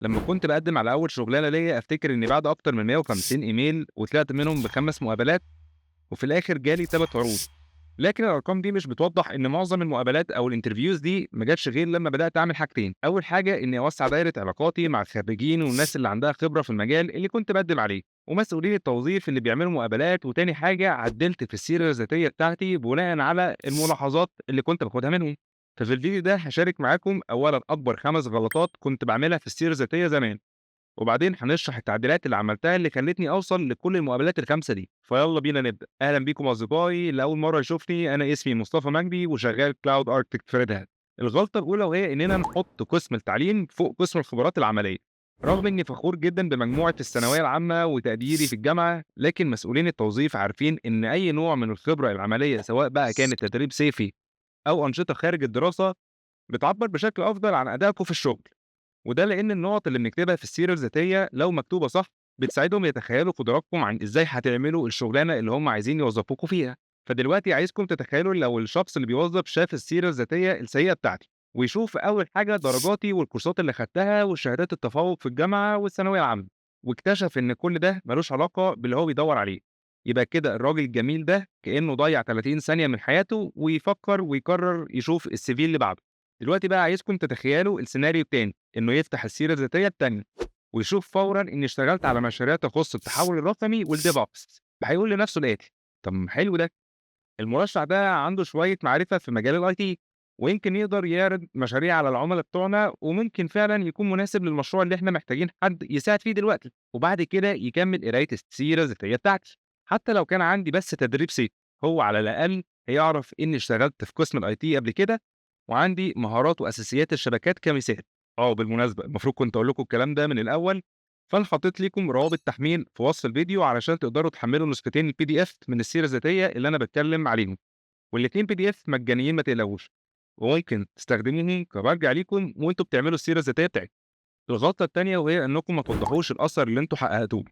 لما كنت بقدم على اول شغلانه ليا افتكر اني بعد اكتر من 150 ايميل وطلعت منهم بخمس مقابلات، وفي الاخر جالي 3 عروض. لكن الارقام دي مش بتوضح ان معظم المقابلات او الانترفيوز دي ما جاتش غير لما بدات اعمل حاجتين. اول حاجه اني اوسع دايره علاقاتي مع الخريجين والناس اللي عندها خبره في المجال اللي كنت بقدم عليه ومسؤولين التوظيف اللي بيعملوا مقابلات. وتاني حاجه عدلت في السيره الذاتيه بتاعتي بناء على الملاحظات اللي كنت باخدها منهم. ففي الفيديو ده هشارك معاكم اولا اكبر 5 غلطات كنت بعملها في السيره الذاتيه زمان، وبعدين هنشرح التعديلات اللي عملتها اللي خلتني أوصل لكل المقابلات الخمسة دي. فيلا بينا نبدأ. أهلا بيكم أصدقائي اللي أول مرة يشوفني، أنا اسمي مصطفى مجدي وشغال كلاود أركتكت في ريد هات. الغلطة الأولى وهي إننا نحط قسم التعليم فوق قسم الخبرات العملية. رغم إني فخور جدا بمجموعة الثانوية العامة وتقديري في الجامعة، لكن مسؤولين التوظيف عارفين إن أي نوع من الخبرة العملية سواء بقى كانت تدريب صيفي أو أنشطة خارج الدراسة بتعبر بشكل أفضل عن أدائكم في الشغل. وده لأن النقط اللي بنكتبها في السيرة الذاتية لو مكتوبة صح بتساعدهم يتخيلوا قدراتكم عن إزاي هتعملوا الشغلانة اللي هم عايزين يوظفوكوا فيها. فدلوقتي عايزكم تتخيلوا لو الشخص اللي بيوظف شاف السيرة الذاتية السيئة بتاعتي ويشوف أول حاجة درجاتي والكورسات اللي خدتها وشهادات التفوق في الجامعة والثانوية العامة، واكتشف إن كل ده ملوش علاقة باللي هو بيدور عليه، يبقى كده الراجل الجميل ده كأنه ضيع 30 ثانية من حياته ويفكر ويقرر يشوف السي في اللي بعده. دلوقتي بقى عايزكم تتخيلوا السيناريو التاني، إنه يفتح السيرة الذاتية التانية ويشوف فورًا إني اشتغلت على مشاريع تخص التحول الرقمي والDevOps، فهيقول لنفسه الآتي: طب ما حلو ده، المرشح ده عنده شوية معرفة في مجال الIT ويمكن يقدر يعرض مشاريع على العملاء بتوعنا وممكن فعلًا يكون مناسب للمشروع اللي إحنا محتاجين حد يساعد فيه دلوقتي. وبعد كده يكمل قراية السيرة الذاتية بتاعتي. حتى لو كان عندي بس تدريب صيفي، هو على الأقل هيعرف إني اشتغلت في قسم الIT قبل كده وعندي مهارات وأساسيات الشبكات كمثال. بالمناسبة المفروض كنت أقول لكم الكلام ده من الأول، فأنا حطيت لكم روابط تحميل في وصف الفيديو علشان تقدروا تحملوا نسختين الPDF من السيرة الذاتية اللي أنا باتكلم عليهم، والاتنين PDF مجانيين ما تقلقوش، وممكن تستخدموهم كمرجع ليكم وأنتم بتعملوا السيرة الذاتية بتاعتكم. الغلطة التانية وهي إنكم ما توضحوش الأثر اللي أنتم حققتوه.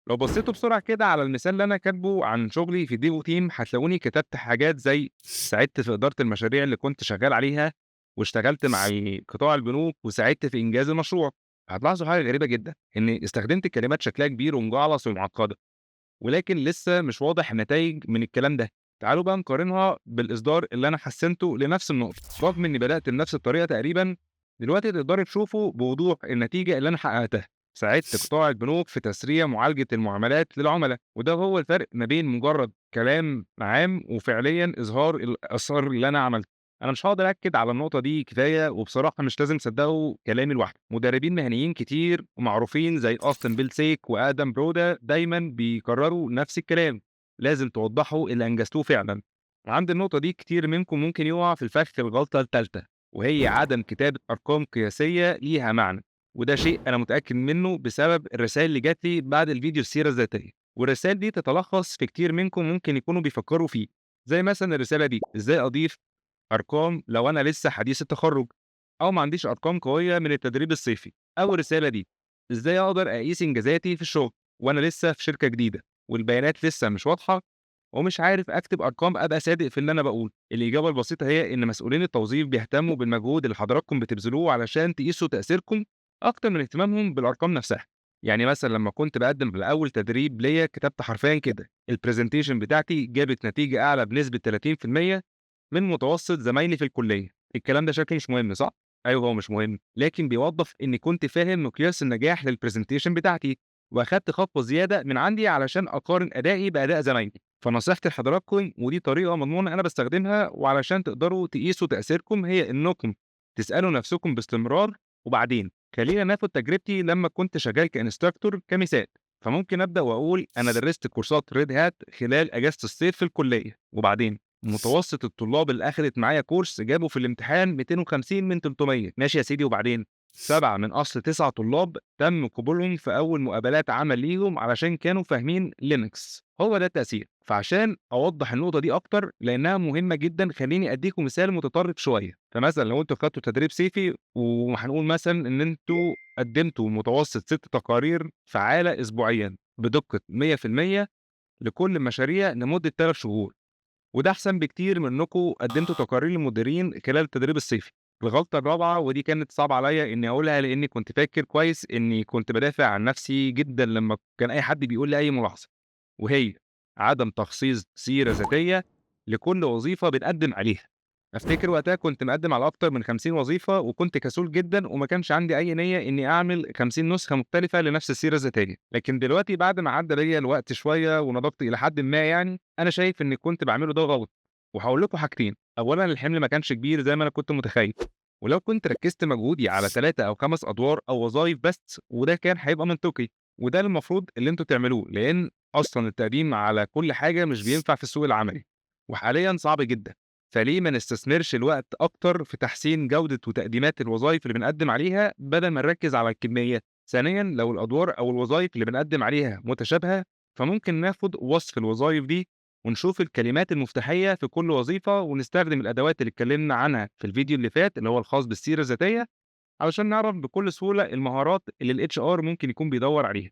لو بصيتوا بسرعة كده على المثال اللي أنا كاتبه عن شغلي في ديفو تيم هتلاقوني كتبت حاجات زي ساعدت في إدارة المشاريع اللي كنت شغال عليها، واشتغلت مع قطاع البنوك وساعدت في إنجاز المشروع. هتلاحظوا حاجة غريبة جدا، إني استخدمت كلمات شكلها كبير ومجعلص ومعقدة، ولكن لسه مش واضح النتائج من الكلام ده. تعالوا بقى نقارنها بالإصدار اللي أنا حسنته لنفس النقطة. رغم إني بدأت بنفس الطريقة تقريبا، دلوقتي تقدروا تشوفوا بوضوح النتيجة اللي أنا حققتها. ساعدت قطاع البنوك في تسريع معالجة المعاملات للعملاء، وده هو الفرق ما بين مجرد كلام عام وفعليا إظهار الأثر اللي أنا عملته. أنا مش هقدر أكد على النقطة دي كفاية، وبصراحة مش لازم تصدقوا كلامي لوحده. مدربين مهنيين كتير ومعروفين زي أوستن بيلسيك وآدم برودا دايما بيكرروا نفس الكلام: لازم توضحوا اللي أنجزتوه فعلا. وعند النقطة دي كتير منكم ممكن يقع في الفخ الغلطة الثالثة، وهي عدم كتابة أرقام قياسية ليها معنى. وده شيء أنا متأكد منه بسبب الرسائل اللي جات لي بعد الفيديو السيرة الذاتية، والرسائل دي تتلخص في كتير منكم ممكن يكونوا بيفكروا فيه. زي مثلا الرسالة دي: إزاي أضيف أرقام لو أنا لسه حديث التخرُّج، أو ما عنديش أرقام قوية من التدريب الصيفي. أو الرسالة دي: إزاي أقدر أقيس إنجازاتي في الشغل وأنا لسه في شركة جديدة والبيانات لسه مش واضحة ومش عارف أكتب أرقام أبقى صادق في اللي أنا باقوله. الإجابة البسيطة هي إن مسؤولين التوظيف بيهتموا بالمجهود اللي حضراتكم بتبذلوه علشان تقيسوا تأثيركم أكتر من اهتمامهم بالأرقام نفسها. يعني مثلًا لمّا كنت باقدّم لأول تدريب ليّا كتبت حرفيًا كده: الpresentation بتاعتي جابت نتيجة أعلى بنسبة 30% من متوسط زمايلي في الكلية. الكلام ده شكله مش مهم صح؟ أيوه هو مش مهم، لكن بيوضّح إني كنت فاهم مقياس النجاح للpresentation بتاعتي، وأخدت خطوة زيادة من عندي علشان أقارن أدائي بأداء زمايلي. فنصيحتي لحضراتكم، ودي طريقة مضمونة أنا باستخدمها وعلشان تقدروا تقيسوا تأثيركم، هي إنكم تسألوا نفسكم باستمرار. وبعدين خلّينا ناخد تجربتي لمّا كنت شغال كinstructor كمثال. فممكن أبدأ وأقول أنا درست كورسات Red Hat خلال أجازة الصيف في الكلية، وبعدين متوسط الطلاب اللي أخدت معايا كورس جابوا في الامتحان 250 من 300. ماشي يا سيدي، وبعدين 7 من أصل 9 طلاب تم قبولهم في أول مقابلات عمل ليهم علشان كانوا فاهمين لينكس. هو ده التأثير. فعشان أوضح النقطة دي أكتر لأنها مهمة جدًا، خلّيني أديكم مثال متطرف شوية. فمثلًا لو أنتم خدتوا تدريب صيفي وهنقول مثلًا إن أنتم قدمتوا متوسط 6 تقارير فعالة أسبوعيًا بدقة 100% لكل المشاريع لمدة 3 شهور، وده أحسن بكتير من إنكم قدمتوا تقارير للمديرين خلال التدريب الصيفي. الغلطة الرابعة ودي كانت صعبة عليّا إني أقولها، لإني كنت فاكر كويس إني كنت بادافع عن نفسي جدًا لمّا كان أي حد بيقول لي أي ملاحظة، وهي عدم تخصيص سيرة ذاتية لكل وظيفة بنقدّم عليها. أفتكر وقتها كنت مقدّم على أكتر من 50 وظيفة، وكنت كسول جدًا وما كانش عندي أي نية إني أعمل 50 نسخة مختلفة لنفس السيرة الذاتية. لكن دلوقتي بعد ما عدّى بيّا الوقت شوية ونضجت إلى حدٍ ما يعني، أنا شايف إني كنت باعمله ده غلط. وهاقول لكم حاجتين: أولًا الحمل ما كانش كبير زي ما أنا كنت متخيل، ولو كنت ركّزت مجهودي على 3 أو 5 أدوار أو وظايف بس، وده كان هيبقى منطقي، وده المفروض اللي أنتم تعملوه، لإن أصلًا التقديم على كل حاجة مش بينفع في السوق العملي، وحاليًا صعب جدًا. فليه ما نستثمرش الوقت أكتر في تحسين جودة وتقديمات الوظايف اللي بنقدّم عليها بدل ما نركّز على الكميات؟ ثانيًا، لو الأدوار أو الوظايف اللي بنقدّم عليها متشابهة، فممكن ناخد وصف الوظايف دي ونشوف الكلمات المفتاحية في كل وظيفة، ونستخدم الأدوات اللي اتكلمنا عنها في الفيديو اللي فات اللي هو الخاص بالسيرة الذاتية، علشان نعرف بكل سهولة المهارات اللي الHR ممكن يكون بيدوّر عليها.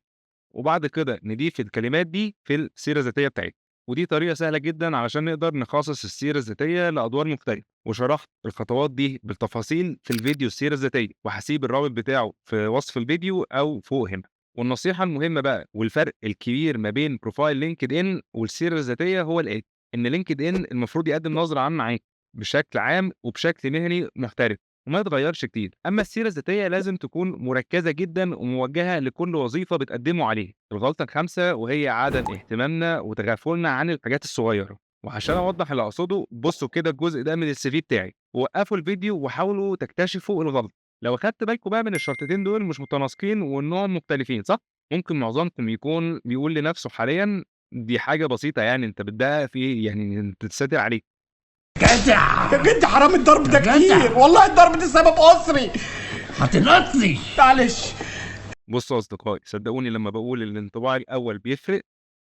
وبعد كده نضيف الكلمات دي في السيرة الذاتية بتاعتنا، ودي طريقة سهلة جدًا علشان نقدر نخصص السيرة الذاتية لأدوار مختلفة، وشرحت الخطوات دي بالتفاصيل في الفيديو السيرة الذاتية، وهاسيب الرابط بتاعه في وصف الفيديو أو فوق هنا. والنصيحة المهمة بقى والفرق الكبير ما بين بروفايل LinkedIn والسيرة الذاتية هو الآتي: إن LinkedIn المفروض يقدم نظرة عامة عنك بشكل عام وبشكل مهني محترف وما يتغيرش كتير، أما السيرة الذاتية لازم تكون مركزة جدًا وموجهة لكل وظيفة بتقدموا عليها. الغلطة الخامسة وهي عدم اهتمامنا وتغافلنا عن الحاجات الصغيرة، وعشان أوضح اللي أقصده بصوا كده الجزء ده من الCV بتاعي، ووقفوا الفيديو وحاولوا تكتشفوا الغلط. لو أخدت بالكم بقى من الشرطتين دول مش متناسقين وإنهم مختلفين، صح؟ ممكن معظمكم يكون بيقول لنفسه حاليًا دي حاجة بسيطة يعني أنت بتدقق في إيه يعني أنت تساتر عليك. جدع يا جدي حرام الضرب ده يا جدع. كتير، والله الضرب ده سبب أسري. هتنقطني. معلش. بصوا يا أصدقائي، صدقوني لما بقول الانطباع الأول بيفرق،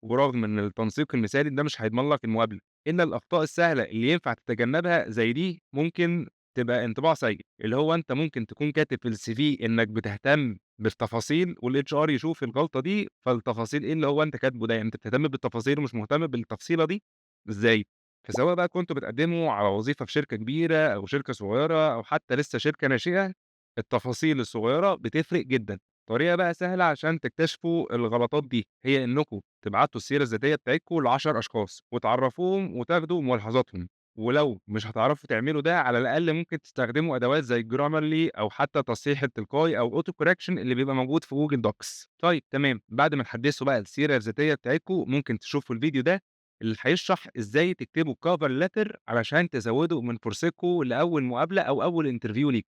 ورغم إن التنسيق المثالي ده مش هيضمن لك المقابلة، إن الأخطاء السهلة اللي ينفع تتجنبها زي دي ممكن تبقى انطباع سيء، اللي هو أنت ممكن تكون كاتب في الCV إنك بتهتم بالتفاصيل والHR يشوف الغلطة دي، فالتفاصيل إيه اللي هو أنت كاتبه ده؟ يعني أنت بتهتم بالتفاصيل ومش مهتم بالتفصيلة دي؟ إزاي؟ فسواء بقى كنتم بتقدموا على وظيفة في شركة كبيرة أو شركة صغيرة أو حتى لسه شركة ناشئة، التفاصيل الصغيرة بتفرق جدًا. طريقة بقى سهلة عشان تكتشفوا الغلطات دي، هي إنكم تبعتوا السيرة الذاتية بتاعتكم ل10 أشخاص، وتعرّفوهم وتاخدوا ملاحظاتهم، ولو مش هتعرفوا تعملوا ده على الأقل ممكن تستخدموا أدوات زي Grammarly أو حتى التصحيح التلقائي أو Auto Correction اللي بيبقى موجود في Google Docs. طيب تمام، بعد ما تحدثوا بقى السيرة الذاتية بتاعتكم ممكن تشوفوا الفيديو ده اللي هيشرح إزاي تكتبوا cover letter علشان تزودوا من فرصتكم لأول مقابلة أو أول interview ليكم.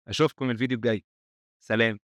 أشوفكم الفيديو الجاي. سلام.